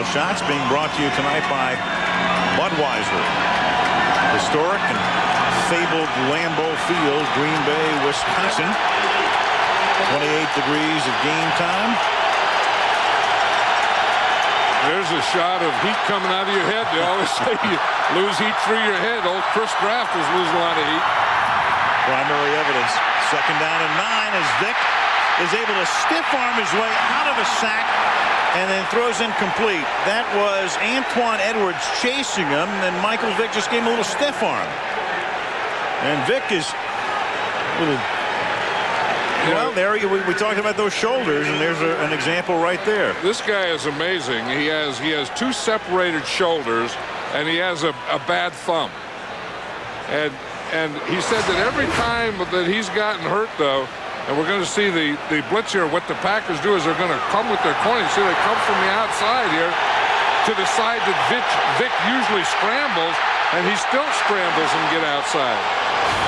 Steel Shots being brought to you tonight by Budweiser. Historic and fabled Lambeau Field, Green Bay, Wisconsin. 28 degrees of game time. There's a shot of heat coming out of your head. They always say you lose heat through your head. Old Chris Kraft was losing a lot of heat. Primary evidence. Second down and 9 as Vick is able to stiff arm his way out of a sack and then throws incomplete. That was Antoine Edwards chasing him, and Michael Vick just gave him a little stiff arm. And Vick is a little... Well, there we talked about those shoulders, and there's an example right there. This guy is amazing. He has 2 separated shoulders, and he has a bad thumb. And he said that every time that he's gotten hurt, though, and we're going to see the blitz here, what the Packers do is they're going to come with their corner. See, they come from the outside here to the side that Vick usually scrambles, and he still scrambles and get outside.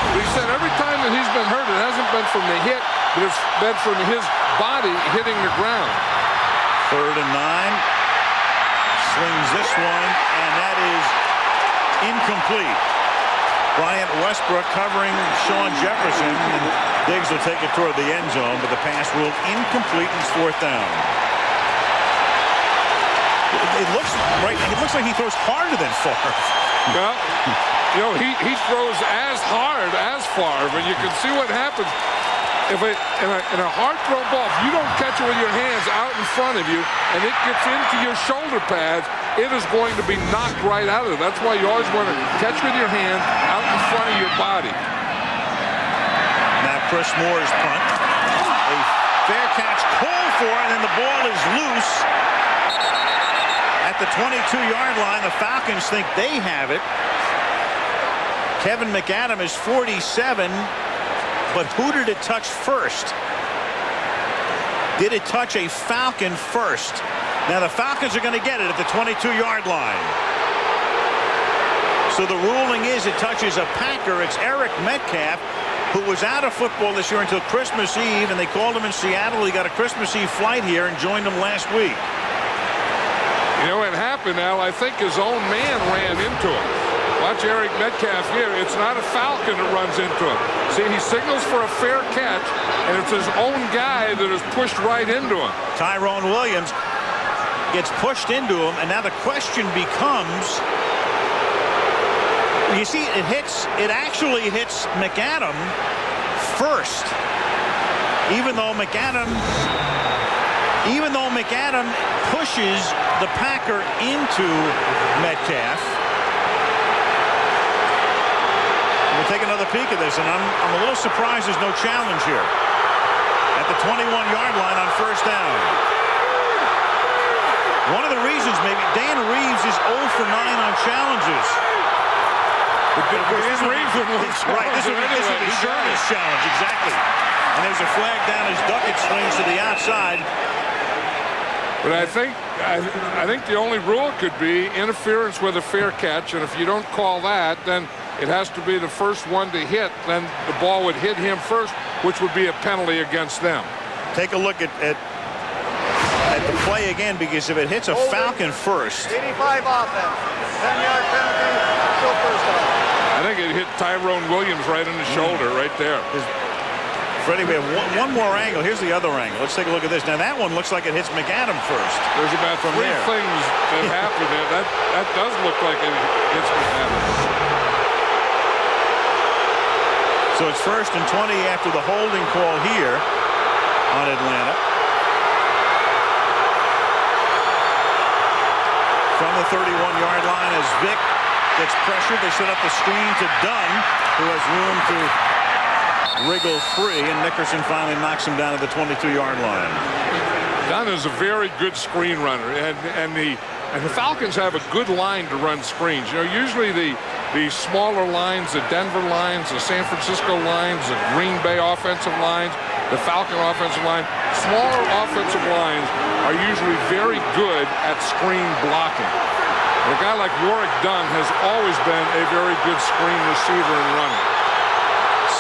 But he said every time that he's been hurt, it hasn't been from the hit, but it's been from his body hitting the ground. 3rd and 9. Slings this one, and that is incomplete. Bryant Westbrook covering Sean Jefferson, and Diggs will take it toward the end zone, but the pass ruled incomplete, and it's 4th down. It looks like he throws harder than Favre. Well, you know, he throws as hard as Favre, and you can see what happens. If in a hard throw ball, if you don't catch it with your hands out in front of you and it gets into your shoulder pads, it is going to be knocked right out of it. That's why you always want to catch with your hand out in front of your body. Now Chris Moore's punt. A fair catch called for, and then the ball is loose at the 22-yard line. The Falcons think they have it. Kevin McAdam is 47. But who did it touch first? Did it touch a Falcon first? Now the Falcons are going to get it at the 22-yard line. So the ruling is it touches a Packer. It's Eric Metcalf, who was out of football this year until Christmas Eve, and they called him in Seattle. He got a Christmas Eve flight here and joined them last week. You know what happened, Al? I think his own man ran into him. Watch Eric Metcalf here. It's not a Falcon that runs into him. See, he signals for a fair catch, and it's his own guy that is pushed right into him. Tyrone Williams gets pushed into him, and now the question becomes, you see, it actually hits McAdam first, even though McAdam pushes the Packer into Metcalf. We'll take another peek at this, and I'm a little surprised there's no challenge here at the 21-yard line on 1st down. One of the reasons maybe Dan Reeves is 0 for 9 on challenges. Dan Reeves would win. Right, this would be Sherman's challenge, exactly. And there's a flag down as Duckett swings to the outside. But I think the only rule could be interference with a fair catch, and if you don't call that, then it has to be the first one to hit. Then the ball would hit him first, which would be a penalty against them. Take a look at the play again, because if it hits a Falcon first. 85 offense. 10-yard penalty, still first down. I think it hit Tyrone Williams right in the shoulder, right there. Freddie, we have one more angle. Here's the other angle. Let's take a look at this. Now that one looks like it hits McAdam first. There's about three things that happen there. That does look like it hits McAdam. So it's 1st and 20 after the holding call here on Atlanta. From the 31-yard line as Vick gets pressured, they set up the screen to Dunn, who has room to wriggle free, and Nickerson finally knocks him down at the 22-yard line. Dunn is a very good screen runner, and the Falcons have a good line to run screens. You know, usually the smaller lines, the Denver lines, the San Francisco lines, the Green Bay offensive lines, the Falcon offensive line, smaller offensive lines are usually very good at screen blocking. A guy like Warrick Dunn has always been a very good screen receiver and runner.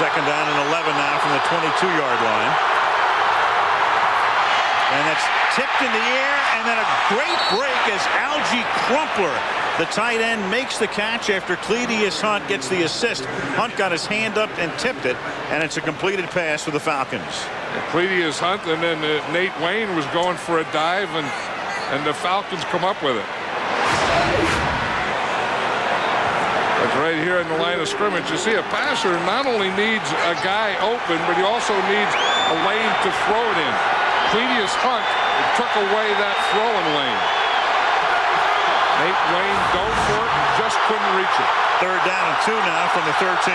2nd down and 11 now from the 22-yard line. And that's tipped in the air, and then a great break as Algie Crumpler, the tight end, makes the catch after Cledius Hunt gets the assist. Hunt got his hand up and tipped it, and it's a completed pass for the Falcons. Cledius Hunt, and then Nate Wayne was going for a dive, and the Falcons come up with it. That's right here in the line of scrimmage. You see, a passer not only needs a guy open, but he also needs a lane to throw it in. Cledius Hunt took away that throwing lane. Nate Wayne dove for it and just couldn't reach it. 3rd down and 2 now from the 13.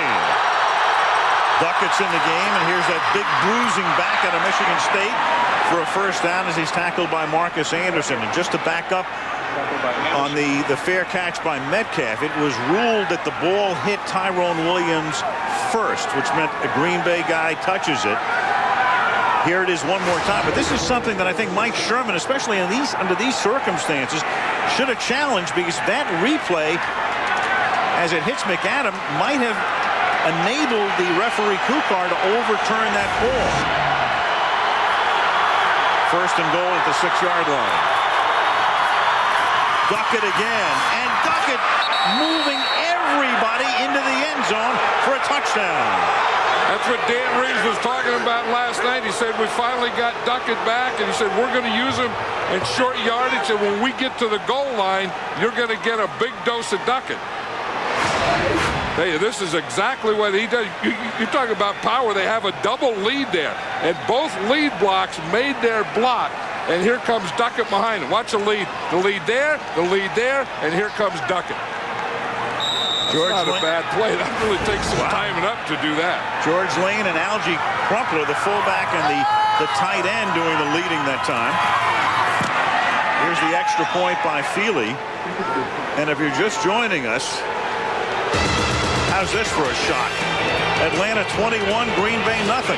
Duckett's in the game, and here's that big bruising back out of Michigan State for a first down as he's tackled by Marcus Anderson. And just to back up on the fair catch by Metcalf, it was ruled that the ball hit Tyrone Williams first, which meant a Green Bay guy touches it. Here it is one more time, but this is something that I think Mike Sherman, especially under these circumstances, should have challenged, because that replay, as it hits McAdam, might have enabled the referee Kukar to overturn that ball. 1st and goal at the 6-yard line. Duckett again, and Duckett moving everybody into the end zone for a touchdown. That's what Dan Reeves was talking about last night. He said, we finally got Duckett back, and he said, we're going to use him in short yardage, and when we get to the goal line, you're going to get a big dose of Duckett. Hey, this is exactly what he does. You talk about power. They have a double lead there, and both lead blocks made their block, and here comes Duckett behind him. Watch the lead there, and here comes Duckett. George not Lane. A bad play. That really takes some timing up to do that. George Lane and Algie Crumpler, the fullback and the tight end, doing the leading that time. Here's the extra point by Feely. And if you're just joining us, how's this for a shot? Atlanta 21, Green Bay nothing.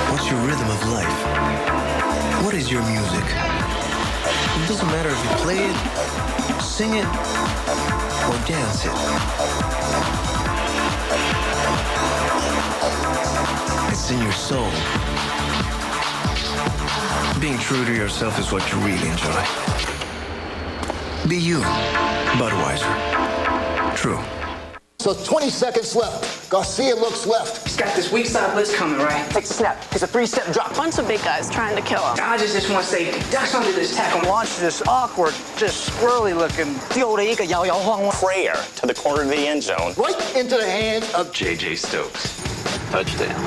What's your rhythm of life? What is your music? It doesn't matter if you play it, sing it, or dance it. It's in your soul. Being true to yourself is what you really enjoy. Be you, Budweiser. True. So 20 seconds left. Garcia looks left. He's got this weak side blitz coming, right? Takes a snap. It's a 3-step drop. Bunch of big guys trying to kill him. Dodges this one safety. Ducks under this tackle. Launch this awkward, just squirrely looking prayer to the corner of the end zone. Right into the hands of J.J. Stokes. Touchdown.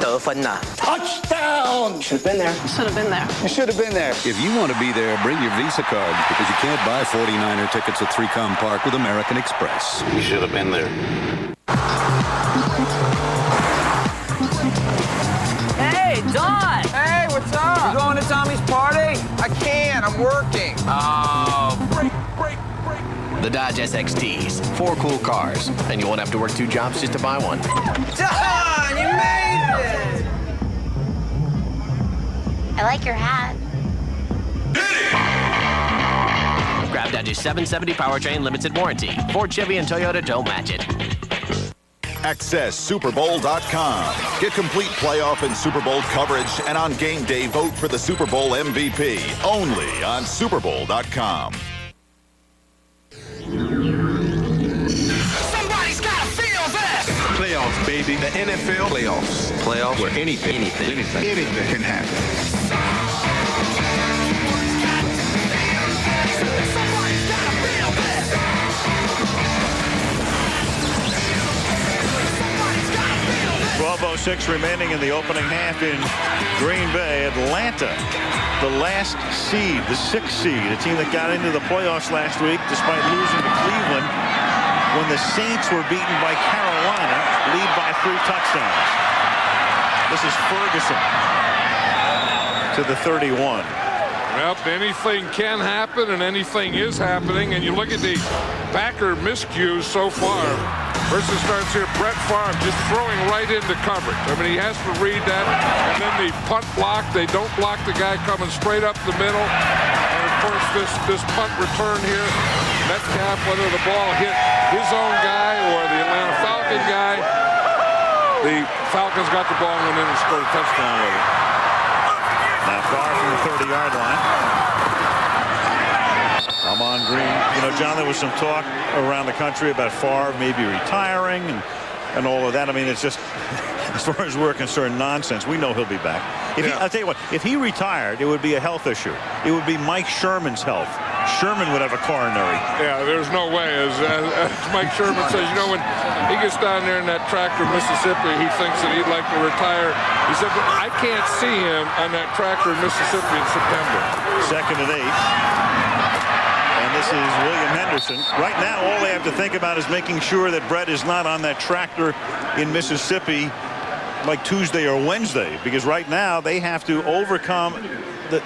touchdown. Should have been there. Should have been there. You should have been there. If you want to be there, bring your Visa card, because you can't buy 49er tickets at 3Com Park with American Express. You should have been there. Hey, Dunn! Hey, what's up? You going to Tommy's party? I can't. I'm working. Break. The Dodge SXTs. 4 cool cars. And you won't have to work 2 jobs just to buy one. Dunn, you made it! I like your hat. Grab Dodge's 770 powertrain limited warranty. Ford, Chevy, and Toyota don't match it. Access SuperBowl.com. Get complete playoff and Super Bowl coverage, and on game day, vote for the Super Bowl MVP. Only on SuperBowl.com. Somebody's got to feel this! Playoffs, baby. The NFL playoffs. Playoffs where anything can happen. Somebody's got to feel this! 12:06 remaining in the opening half in Green Bay. Atlanta, the last seed, the 6th seed, a team that got into the playoffs last week despite losing to Cleveland when the Saints were beaten by Carolina, lead by 3 touchdowns. This is Ferguson to the 31. Well, anything can happen, and anything is happening. And you look at the Packer miscues so far. First it starts here, Brett Favre just throwing right into coverage. I mean, he has to read that. And then the punt block, they don't block the guy coming straight up the middle. And, of course, this punt return here, Metcalf, whether the ball hit his own guy or the Atlanta Falcon guy, the Falcons got the ball and went in and scored a touchdown with it. Now far from the 30-yard line. Ahman Green. You know, John, there was some talk around the country about Favre maybe retiring and all of that. I mean, it's just, as far as we're concerned, nonsense. We know he'll be back. I'll tell you what, if he retired, it would be a health issue. It would be Mike Sherman's health. Sherman would have a coronary. Yeah, there's no way. As Mike Sherman says, you know, when he gets down there in that tractor, Mississippi, he thinks that he'd like to retire. He said, but I can't see him on that tractor in Mississippi in September. 2nd and 8. And this is William Henderson. Right now, all they have to think about is making sure that Brett is not on that tractor in Mississippi like Tuesday or Wednesday, because right now they have to overcome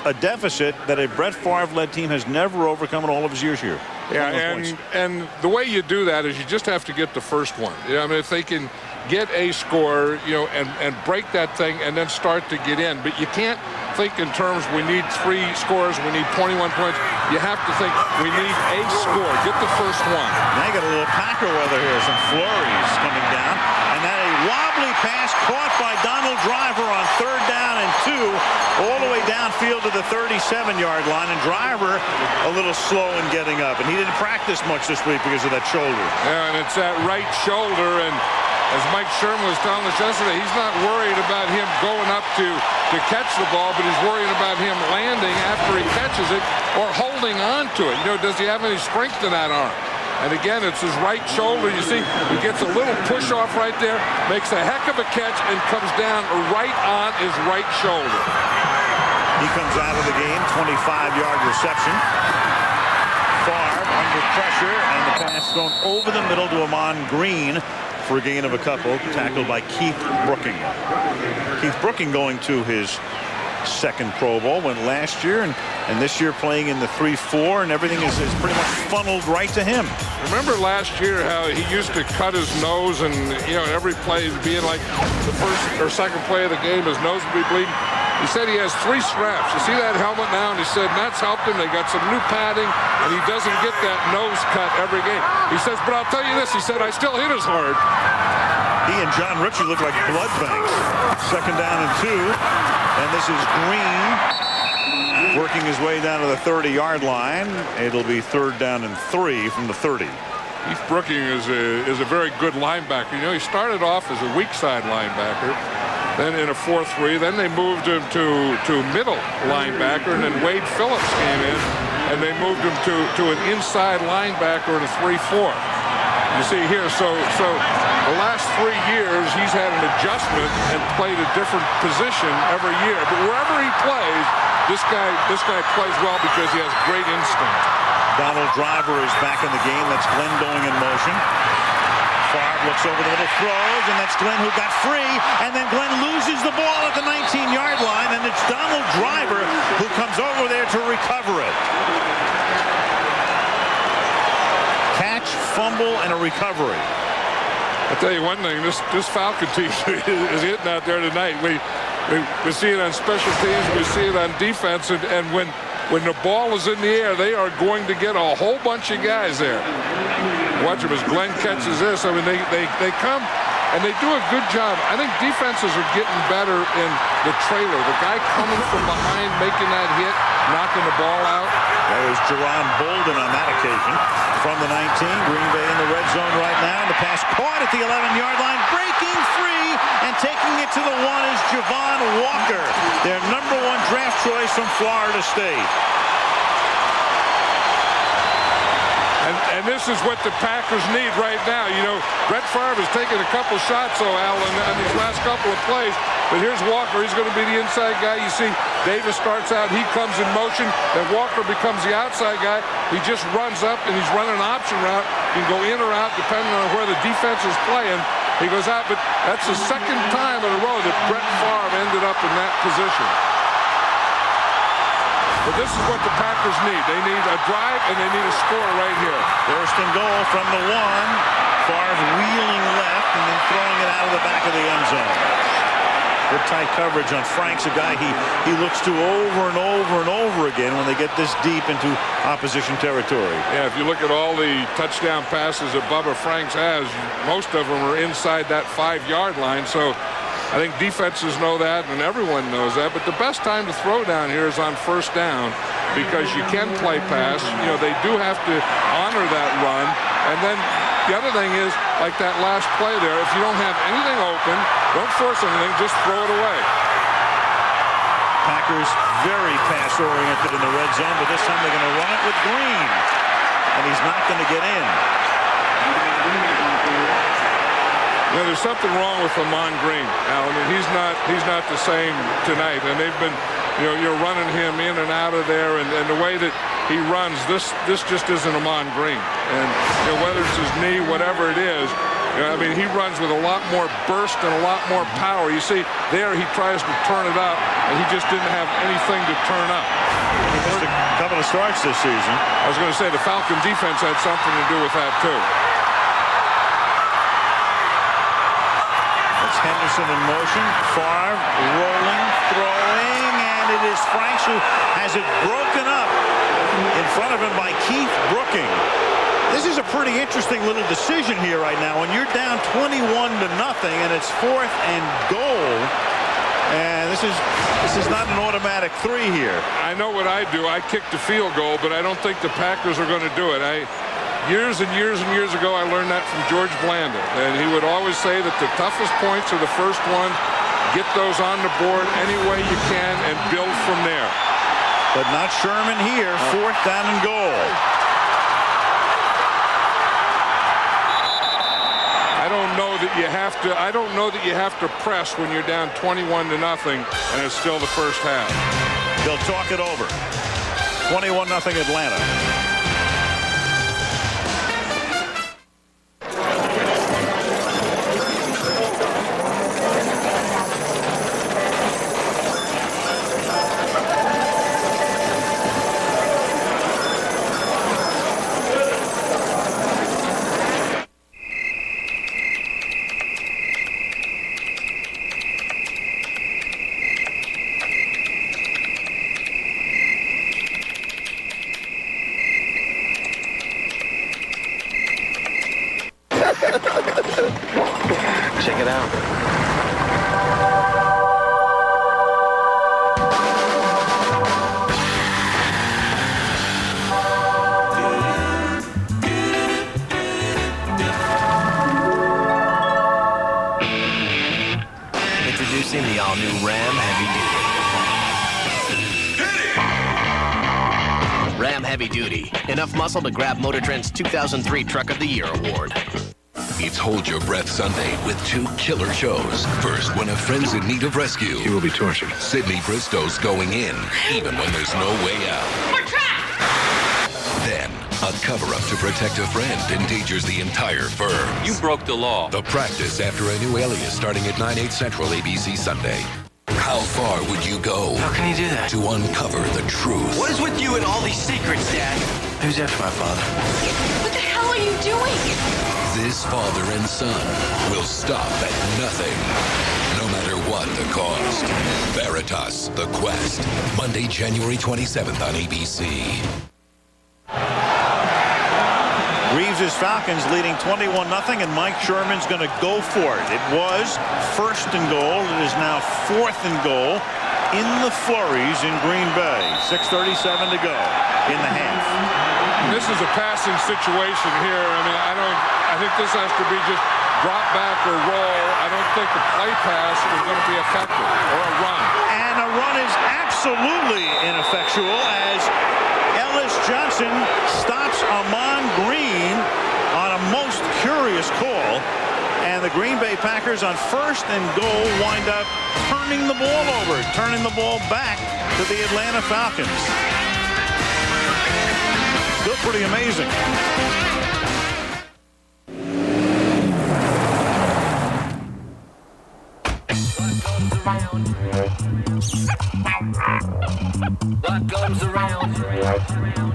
a deficit that a Brett Favre-led team has never overcome in all of his years here. Yeah, and the way you do that is you just have to get the first one. I mean, if they can get a score, you know, and break that thing and then start to get in. But you can't think in terms we need 3 scores, we need 21 points. You have to think we need a score. Get the first one. Now you got a little Packer weather here. Some flurries coming down. And then a wobbly pass caught by Donald Driver on 3rd down and 2, all the way downfield to the 37-yard line. And Driver a little slow in getting up. And he didn't practice much this week because of that shoulder. Yeah, and it's that right shoulder. And as Mike Sherman was telling us yesterday, he's not worried about him going up to catch the ball, but he's worried about him landing after he catches it or holding on to it. You know, does he have any strength in that arm? And again, it's his right shoulder. You see, he gets a little push off right there, makes a heck of a catch, and comes down right on his right shoulder. He comes out of the game, 25-yard reception. Favre under pressure, and the pass thrown over the middle to Ahman Green for a gain of a couple, tackled by Keith Brooking. Keith Brooking going to his 2nd Pro Bowl, went last year, and this year playing in the 3-4, and everything is pretty much funneled right to him. Remember last year how he used to cut his nose, and you know, every play being like the 1st or 2nd play of the game, his nose would be bleeding. He said he has 3 straps. You see that helmet now? And he said that's helped him. They got some new padding, and he doesn't get that nose cut every game. He says, but I'll tell you this. He said, I still hit as hard. He and John Richard look like blood banks. 2nd down and 2. And this is Green working his way down to the 30-yard line. It'll be 3rd down and 3 from the 30. Keith Brooking is a very good linebacker. You know, he started off as a weak side linebacker, then in a 4-3. Then they moved him to middle linebacker, and then Wade Phillips came in, and they moved him to an inside linebacker in a 3-4. You see here, so the last 3 years he's had an adjustment and played a different position every year. But wherever he plays, this guy plays well because he has great instinct. Donald Driver is back in the game. That's Glenn going in motion. Favre looks over the middle, throws, and that's Glenn who got free. And then Glenn loses the ball at the 19-yard line, and it's Donald Driver who comes over there to recover it. Catch, fumble, and a recovery. I'll tell you one thing, this Falcon team is hitting out there tonight. We see it on special teams, we see it on defense, and when the ball is in the air, they are going to get a whole bunch of guys there. Watch him as Glenn catches this. I mean, they come and they do a good job. I think defenses are getting better in the trailer. The guy coming from behind, making that hit, knocking the ball out. That was Jerron Bolden on that occasion. From the 19, Green Bay in the red zone right now. The pass caught at the 11-yard line, breaking free, and taking it to the 1 is Javon Walker, their #1 draft choice from Florida State. And this is what the Packers need right now. You know, Brett Favre has taken a couple shots, Alan, on these last couple of plays. But here's Walker. He's going to be the inside guy. You see, Davis starts out. He comes in motion. Then Walker becomes the outside guy. He just runs up, and he's running an option route. He can go in or out depending on where the defense is playing. He goes out, but that's the 2nd time in a row that Brett Favre ended up in that position. But this is what the Packers need. They need a drive, and they need a score right here. 1st and goal from the 1. Favre wheeling left and then throwing it out of the back of the end zone. Good tight coverage on Frank's, a guy he looks to over and over and over again when they get this deep into opposition territory. Yeah, if you look at all the touchdown passes that Bubba Franks has, most of them are inside that 5-yard line. So I think defenses know that, and everyone knows that. But the best time to throw down here is on first down, because you can play pass. You know, they do have to honor that run. And then the other thing is, like that last play there, if you don't have anything open, don't force anything, just throw it away. Packers very pass-oriented in the red zone, but this time they're going to run it with Green. And he's not going to get in. You know, there's something wrong with Amon Green, Al. I mean, he's not the same tonight. And they've been, you know, you're running him in and out of there, and the way that he runs, this just isn't Amon Green. And you know, whether it's his knee, whatever it is, you know, I mean, he runs with a lot more burst and a lot more power. You see, there he tries to turn it up, and he just didn't have anything to turn up. He missed a couple of starts this season. I was going to say the Falcon defense had something to do with that too. Henderson in motion. Favre rolling, throwing, and it is Franks who has it broken up in front of him by Keith Brooking. This is a pretty interesting little decision here right now. When you're down 21-0 and it's 4th and goal, and this is not an automatic 3 here. I know what I do. I kick the field goal, but I don't think the Packers are going to do it. Years and years and years ago, I learned that from George Blanda, and he would always say that the toughest points are the first ones. Get those on the board any way you can and build from there. But not Sherman here. 4th down and goal. I don't know that you have to press when you're down 21-0 and it's still the first half. They'll talk it over. 21-0 Atlanta. Check it out. Introducing the all-new Ram Heavy Duty. Ram Heavy Duty. Enough muscle to grab Motor Trend's 2003 Truck of the Year award. It's Hold Your Breath Sunday with 2 killer shows. First, when a friend's in need of rescue, He will be tortured. Sydney Bristow's going in, even when there's no way out. We're trapped! Then, a cover-up to protect a friend endangers the entire firm. You broke the law. The Practice after a new alias starting at 9/8 Central ABC Sunday. How far would you go? How can you do that? To uncover the truth. What is with you and all these secrets, Dad? Who's after my father? What the hell are you doing? This father and son will stop at nothing, no matter what the cost. Veritas, The Quest, Monday, January 27th on ABC. Reeves' Falcons leading 21-0, and Mike Sherman's going to go for it. It was 1st and goal. It is now 4th and goal in the flurries in Green Bay. 6:37 to go in the half. This is a passing situation here. I mean, I think this has to be just drop back or roll. I don't think the play pass is going to be effective, or a run. And a run is absolutely ineffectual as Ellis Johnson stops Amon Green on a most curious call. And the Green Bay Packers on 1st and goal wind up turning the ball over, turning the ball back to the Atlanta Falcons. Still pretty amazing. What goes around? What goes around?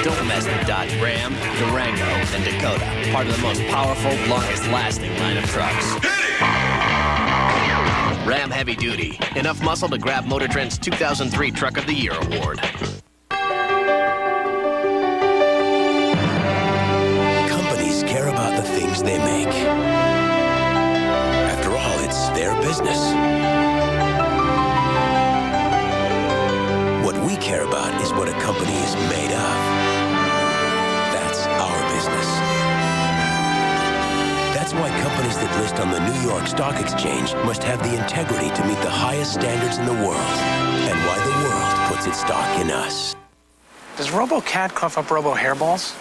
Don't mess with Dodge Ram, Durango, and Dakota. Part of the most powerful, longest-lasting line of trucks. Ram Heavy Duty. Enough muscle to grab Motor Trend's 2003 Truck of the Year award. Companies care about the things they make. After all, it's their business. What we care about is what a company is made of. That's our business. That's why companies that list on the New York Stock Exchange must have the integrity to meet the highest standards in the world, and why the world puts its stock in us. Does RoboCat cough up robo hairballs?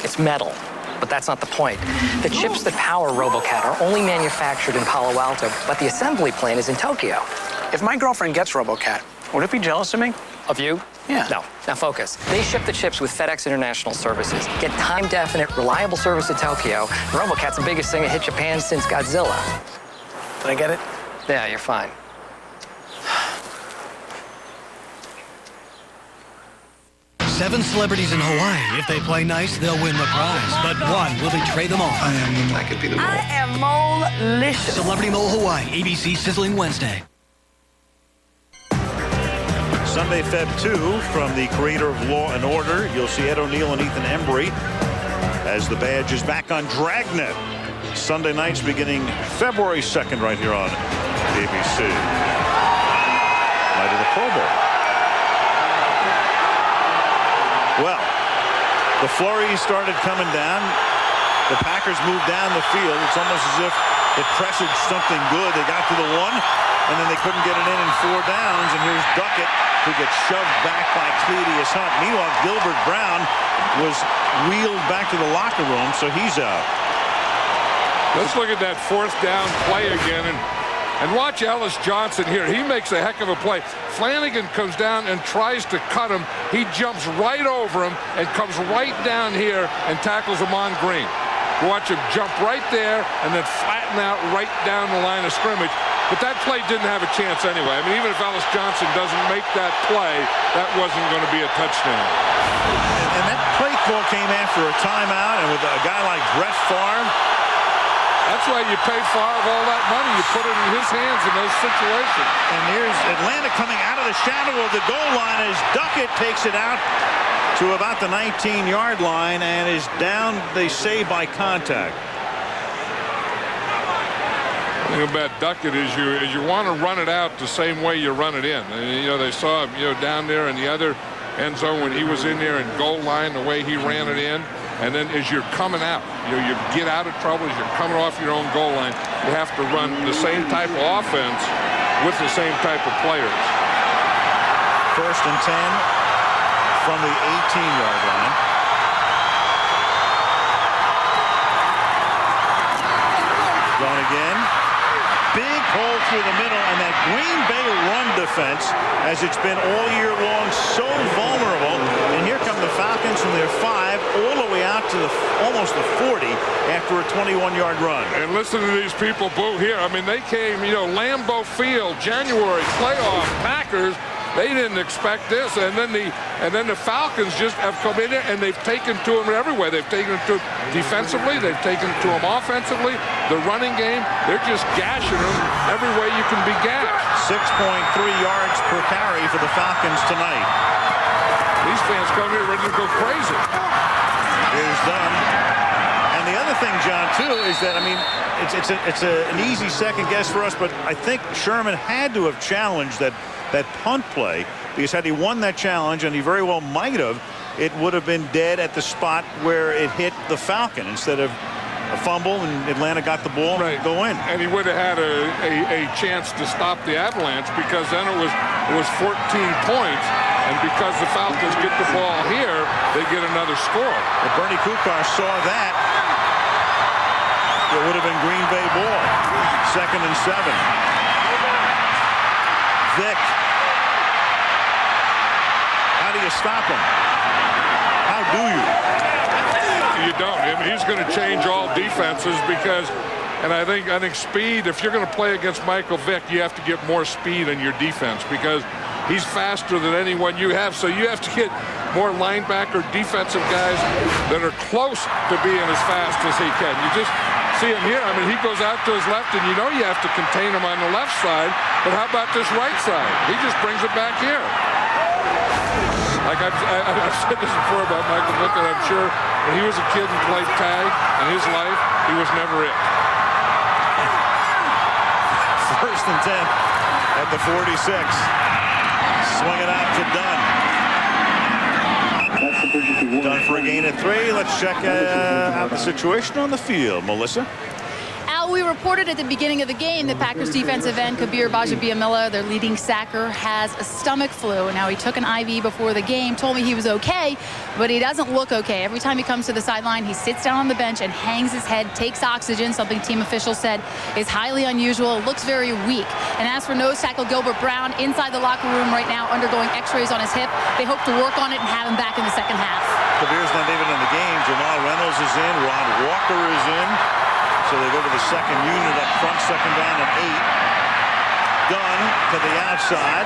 It's metal, but that's not the point. The chips that power RoboCat are only manufactured in Palo Alto, but the assembly plant is in Tokyo. If my girlfriend gets RoboCat, would it be jealous of me? Of you? Yeah. No. Now focus. They ship the chips with FedEx International Services. Get time-definite, reliable service to Tokyo. RoboCat's the biggest thing to hit Japan since Godzilla. Did I get it? Yeah, you're fine. 7 celebrities in Hawaii. If they play nice, they'll win the prize. But one will betray them all. I could be the mole. I am mole-licious. Celebrity Mole Hawaii, ABC Sizzling Wednesday. Sunday, Feb 2, from the creator of Law and Order. You'll see Ed O'Neill and Ethan Embry as the badge is back on Dragnet. Sunday nights beginning February 2nd right here on ABC. Night of the Pro Bowl. Well, the flurries started coming down. The Packers moved down the field. It's almost as if it presaged something good. They got to the 1, and then they couldn't get it in 4 downs. And here's Duckett, who gets shoved back by Cledius Hunt. Meanwhile, Gilbert Brown was wheeled back to the locker room, so he's out. Let's look at that 4th down play again. And watch Ellis Johnson here. He makes a heck of a play. Flanagan comes down and tries to cut him. He jumps right over him and comes right down here and tackles Amon Green. Watch him jump right there and then flatten out right down the line of scrimmage. But that play didn't have a chance anyway. I mean, even if Ellis Johnson doesn't make that play, that wasn't going to be a touchdown. And that play call came after a timeout, and with a guy like Brett Favre, that's why you pay Favre all that money. You put it in his hands in those situations. And here's Atlanta coming out of the shadow of the goal line as Duckett takes it out to about the 19-yard line and is down, they say, by contact. The thing about Duckett is you want to run it out the same way you run it in. And, you know, they saw him, down there in the other end zone when he was in there in goal line, the way he ran it in. And then as you're coming out, you get out of trouble as you're coming off your own goal line. You have to run the same type of offense with the same type of players. 1st and 10 from the 18-yard line. Going again. Big hole through the middle, and that Green Bay run defense, as it's been all year long, so vulnerable. And here come the Falcons from their 5 all the way out to almost the 40 after a 21-yard run. And listen to these people boo here. I mean, they came, Lambeau Field, January playoff, Packers. They didn't expect this, and then the Falcons just have come in there and they've taken to him everywhere. They've taken it to him defensively, they've taken it to him offensively. The running game, they're just gashing him every way you can be gashed. 6.3 yards per carry for the Falcons tonight. These fans come here ready to go crazy. Here's Dunn. And the other thing, John, too, is that, I mean, it's an easy second guess for us, but I think Sherman had to have challenged that punt play, because had he won that challenge, and he very well might have, it would have been dead at the spot where it hit the Falcon instead of a fumble, and Atlanta got the ball and go in. And he would have had a chance to stop the Avalanche, because then it was 14 points, and because the Falcons get the ball here, they get another score. If Bernie Kukar saw that, it would have been Green Bay ball. 2nd and 7. Vick. How do you stop him? How do you? You don't. I mean, he's going to change all defenses because, and I think speed, if you're going to play against Michael Vick, you have to get more speed in your defense because he's faster than anyone you have. So you have to get more linebacker, defensive guys that are close to being as fast as he can. You just see him here. I mean, he goes out to his left, and you know you have to contain him on the left side. But how about this right side? He just brings it back here. Like I've said this before about Michael Vick, and I'm sure when he was a kid and played tag in his life, he was never it. First and 10 at the 46. Swing it out to Dunn. Dunn for a gain of 3. Let's check out the situation on the field. Melissa? Al, we reported at the beginning of the game that Packers defensive end Kabir Bajabiamila, their leading sacker, has a stomach flu. Now, he took an IV before the game, told me he was okay, but he doesn't look okay. Every time he comes to the sideline, he sits down on the bench and hangs his head, takes oxygen, something team officials said is highly unusual, looks very weak. And as for nose tackle Gilbert Brown, inside the locker room right now, undergoing x-rays on his hip. They hope to work on it and have him back in the second half. Kabir's not even in the game. Jamal Reynolds is in. Ron Walker is in. So they go to the second unit up front, second down and 8. Dunn to the outside.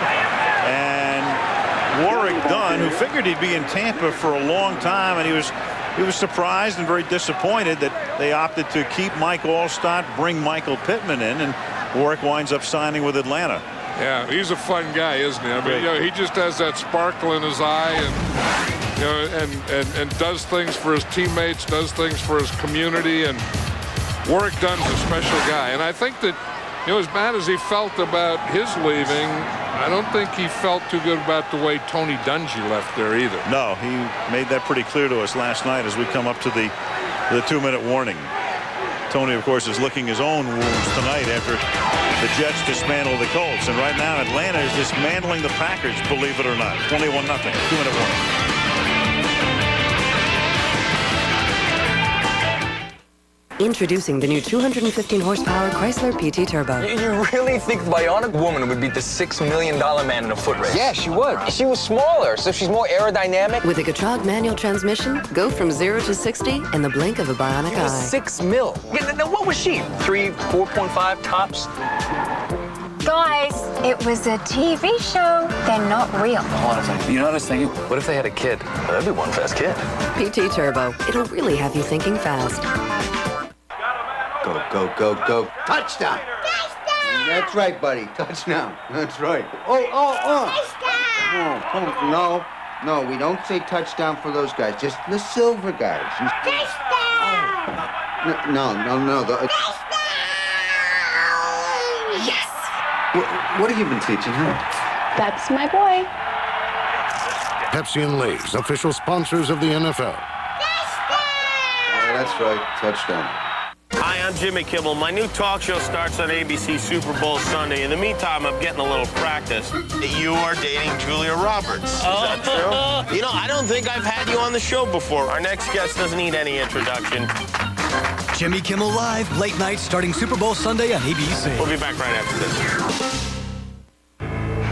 And Warwick Dunn, who figured he'd be in Tampa for a long time, and he was surprised and very disappointed that they opted to keep Mike Allstott, bring Michael Pittman in, and Warwick winds up signing with Atlanta. Yeah, he's a fun guy, isn't he? I mean, you know, he just has that sparkle in his eye, and you know, and does things for his teammates, does things for his community, and Warwick Dunn's a special guy. And I think that, you know, as bad as he felt about his leaving, I don't think he felt too good about the way Tony Dungy left there either. No, he made that pretty clear to us last night as we come up to the 2-minute warning. Tony, of course, is licking his own wounds tonight after the Jets dismantle the Colts. And right now, Atlanta is dismantling the Packers, believe it or not. 21-0, 2-minute warning. Introducing the new 215 horsepower Chrysler PT Turbo. You really think the Bionic Woman would beat the $6 million man in a foot race? Yeah, she would. She was smaller, so she's more aerodynamic. With a Gatrog manual transmission, go from 0 to 60 in the blink of a bionic eye. $6 million. Yeah, now what was she? 3, 4.5 tops? Guys, it was a TV show. They're not real. Hold on a second. You know what I was thinking? What if they had a kid? Well, that'd be one fast kid. PT Turbo. It'll really have you thinking fast. Go, go, go, go. Touchdown. Touchdown. That's right, buddy. Touchdown. That's right. Touchdown. No, we don't say touchdown for those guys. Just the silver guys. Touchdown. No. Touchdown. Yes. What have you been teaching her? That's my boy. Pepsi and Lay's, official sponsors of the NFL. Oh, that's right. Touchdown. Hi, I'm Jimmy Kimmel. My new talk show starts on ABC Super Bowl Sunday. In the meantime, I'm getting a little practice. You are dating Julia Roberts. Is that true? You know, I don't think I've had you on the show before. Our next guest doesn't need any introduction. Jimmy Kimmel Live, late night starting Super Bowl Sunday on ABC. We'll be back right after this.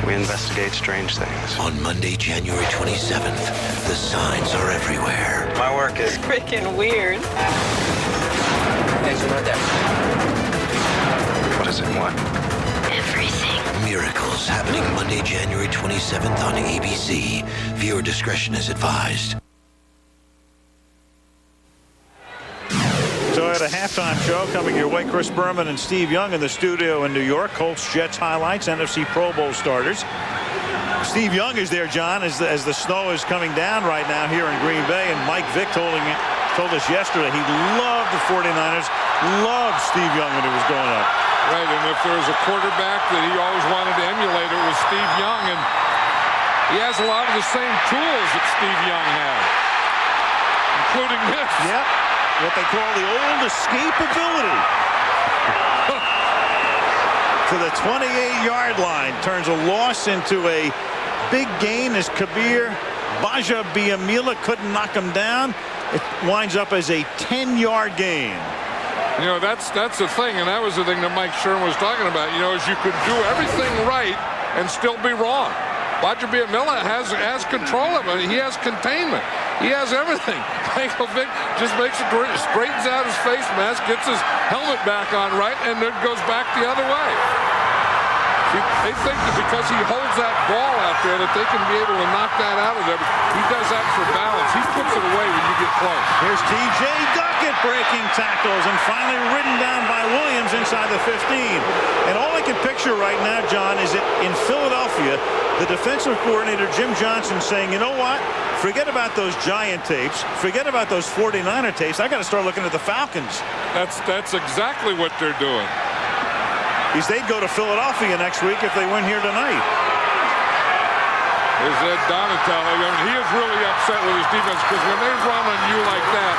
We investigate strange things. On Monday, January 27th, the signs are everywhere. My work is Freaking weird. What is it? What? Everything. Miracles happening Monday, January 27th on ABC. Viewer discretion is advised. So at a halftime show coming your way, Chris Berman and Steve Young in the studio in New York. Colts, Jets highlights, NFC Pro Bowl starters. Steve Young is there, John, as the snow is coming down right now here in Green Bay. And Mike Vick told us yesterday he loved the 49ers, loved Steve Young when he was growing up. Right, and if there was a quarterback that he always wanted to emulate, it was Steve Young. And he has a lot of the same tools that Steve Young had, including this. Yep. What they call the old escapability. To the 28-yard line. Turns a loss into a big gain as Kabir Bajabiamila couldn't knock him down. It winds up as a 10-yard gain. You know, that's the thing, and that was the thing that Mike Sherman was talking about. You know, is you could do everything right and still be wrong. Bajabiamila has control of it. He has containment. He has everything. Michael Vick just makes it, straightens out his face mask, gets his helmet back on right, and then goes back the other way. So They think that because he holds that ball out there that they can be able to knock that out of there. He does that for balance. He puts it away when you get close. Here's T.J. Duckett breaking tackles and finally ridden down by Williams inside the 15. And all I can picture right now, John, is that in Philadelphia, the defensive coordinator, Jim Johnson, saying, you know what? Forget about those Giant tapes. Forget about those 49er tapes. I got to start looking at the Falcons. That's exactly what they're doing. They'd go to Philadelphia next week if they win here tonight. Is that Donatello? I mean, he is really upset with his defense because when they run on you like that,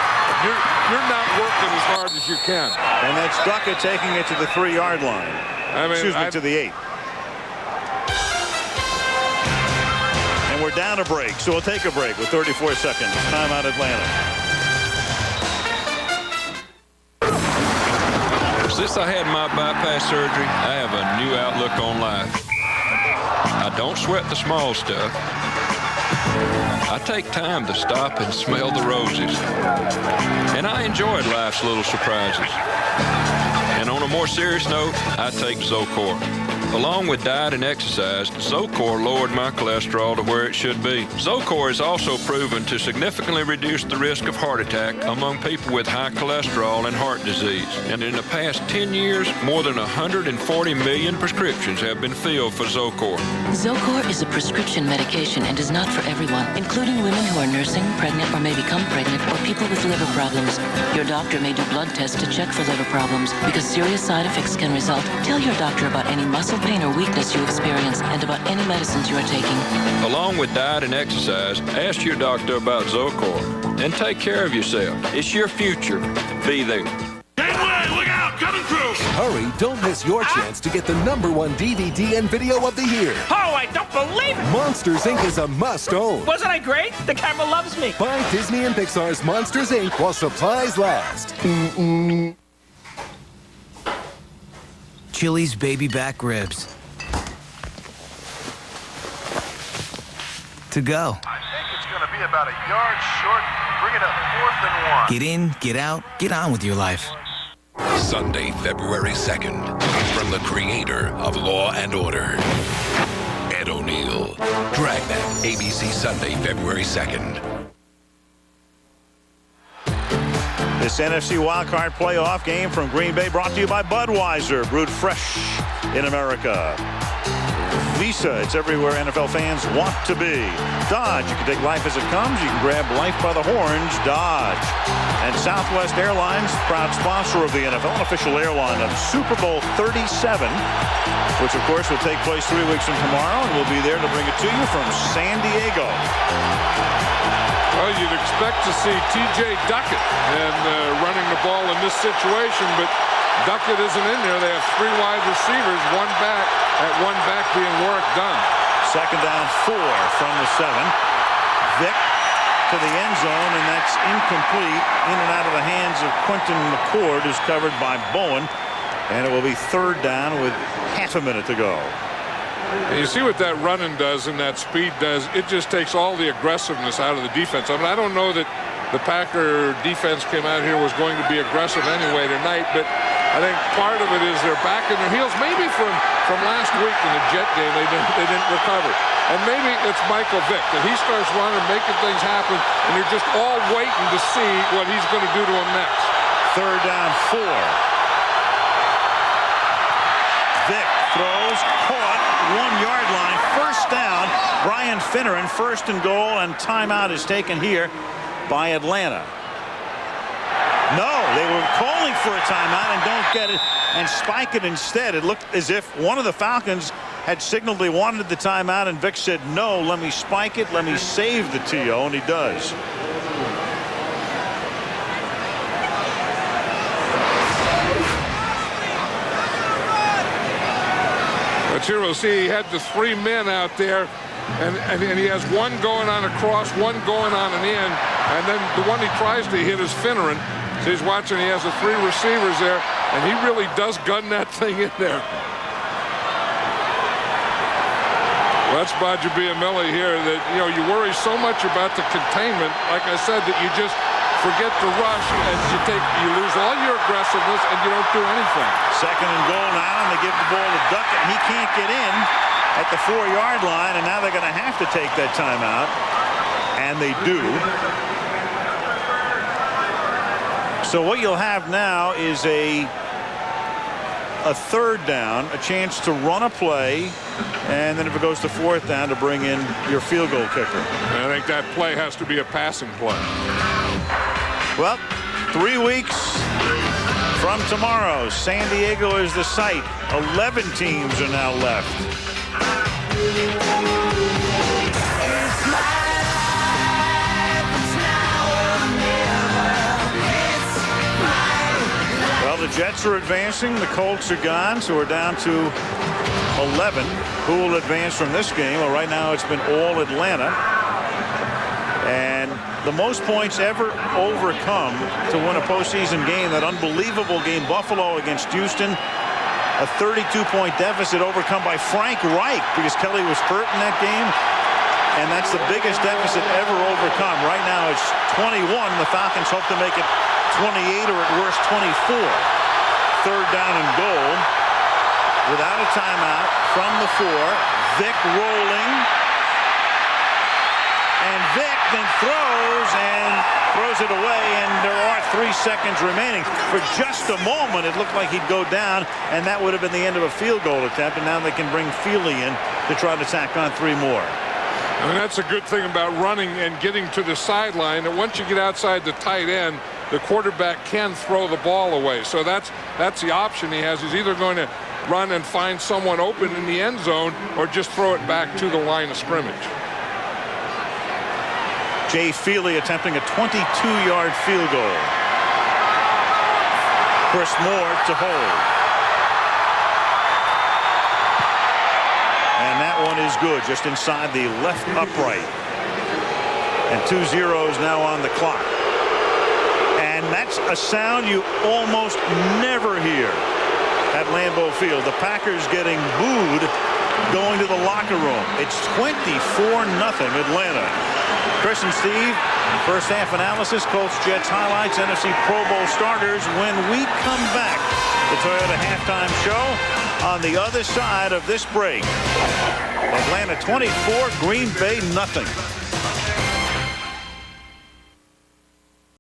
you're not working as hard as you can. And that's Duckett taking it to the 3-yard line. To the 8. And we're down a break, so we'll take a break with 34 seconds. Timeout Atlanta. Since I had my bypass surgery, I have a new outlook on life. I don't sweat the small stuff. I take time to stop and smell the roses. And I enjoyed life's little surprises. And on a more serious note, I take Zocor. Along with diet and exercise, Zocor lowered my cholesterol to where it should be. Zocor is also proven to significantly reduce the risk of heart attack among people with high cholesterol and heart disease. And in the past 10 years, more than 140 million prescriptions have been filled for Zocor. Zocor is a prescription medication and is not for everyone, including women who are nursing, pregnant, or may become pregnant, or people with liver problems. Your doctor may do blood tests to check for liver problems because serious side effects can result. Tell your doctor about any muscle pain or weakness you experience and about any medicines you are taking. Along with diet and exercise, ask your doctor about Zocor and take care of yourself. It's your future. Be there. Look out! Coming through! Hurry, don't miss your chance to get the #1 DVD and video of the year. Oh, I don't believe it! Monsters, Inc. is a must-own. Wasn't I great? The camera loves me. Buy Disney and Pixar's Monsters, Inc. while supplies last. Chili's baby back ribs. To go. I think it's going to be about a yard short. Bring it up 4th and 1. Get in, get out, get on with your life. Sunday, February 2nd, from the creator of Law and Order, Ed O'Neill. Dragnet, ABC Sunday, February 2nd. This NFC wildcard playoff game from Green Bay brought to you by Budweiser, brewed fresh in America. Visa, it's everywhere NFL fans want to be. Dodge, you can take life as it comes. You can grab life by the horns. Dodge. And Southwest Airlines, proud sponsor of the NFL, an official airline of Super Bowl 37, which of course will take place 3 weeks from tomorrow, and we'll be there to bring it to you from San Diego. Well, you'd expect to see T.J. Duckett and running the ball in this situation, but Duckett isn't in there. They have 3 wide receivers, 1 back, at 1 back being Dunn. 2nd down 4 from the 7. Vick to the end zone, and that's incomplete. In and out of the hands of Quentin McCord, who's covered by Bowen. And it will be 3rd down with half a minute to go. And you see what that running does and that speed does. It just takes all the aggressiveness out of the defense. I mean, I don't know that the Packer defense came out here was going to be aggressive anyway tonight, but I think part of it is they're back in their heels. Maybe from last week in the Jet game, they didn't recover. And maybe it's Michael Vick, that he starts running, making things happen, and you're just all waiting to see what he's going to do to him next. 3rd down 4. Vick throws, caught, 1-yard line, 1st down. Brian Finneran, 1st and goal, and timeout is taken here by Atlanta. No, they were calling for a timeout and don't get it and spike it instead. It looked as if one of the Falcons had signaled they wanted the timeout, and Vick said, no, let me spike it, let me save the TO, and he does. But here we'll see he had the 3 men out there, and he has 1 going on a cross, 1 going on an in, and then the one he tries to hit is Finneran. So he's watching, he has the 3 receivers there, and he really does gun that thing in there. Well, that's Bajabiamili here, that, you know, you worry so much about the containment, like I said, that you forget the rush, and you lose all your aggressiveness, and you don't do anything. Second and goal now, and they give the ball to Duckett, and he can't get in at the 4-yard line, and now they're going to have to take that timeout, and they do. So what you'll have now is a third down, a chance to run a play, and then if it goes to fourth down, to bring in your field goal kicker. And I think that play has to be a passing play. Well, 3 weeks from tomorrow, San Diego is the site. 11 teams are now left. Well, the Jets are advancing. The Colts are gone, so we're down to 11. Who will advance from this game? Well, right now it's been all Atlanta. And the most points ever overcome to win a postseason game, that unbelievable game, Buffalo against Houston, a 32-point deficit overcome by Frank Reich because Kelly was hurt in that game. And that's the biggest deficit ever overcome. Right now it's 21. The Falcons hope to make it 28 or at worst 24. Third down and goal. Without a timeout from the 4. Vick rolling. And Vick then throws it away, and there are 3 seconds remaining. For just a moment, it looked like he'd go down, and that would have been the end of a field goal attempt, and now they can bring Feely in to try to tack on 3 more. I mean, that's a good thing about running and getting to the sideline, that once you get outside the tight end, the quarterback can throw the ball away. So that's the option he has. He's either going to run and find someone open in the end zone or just throw it back to the line of scrimmage. Jay Feely attempting a 22-yard field goal. Chris Moore to hold. And that one is good, just inside the left upright. And 2 zeros now on the clock. And that's a sound you almost never hear at Lambeau Field. The Packers getting booed going to the locker room. It's 24-0 Atlanta. Chris and Steve, first half analysis, Colts Jets highlights, NFC Pro Bowl starters when we come back. The Toyota halftime show on the other side of this break. Atlanta 24, Green Bay nothing.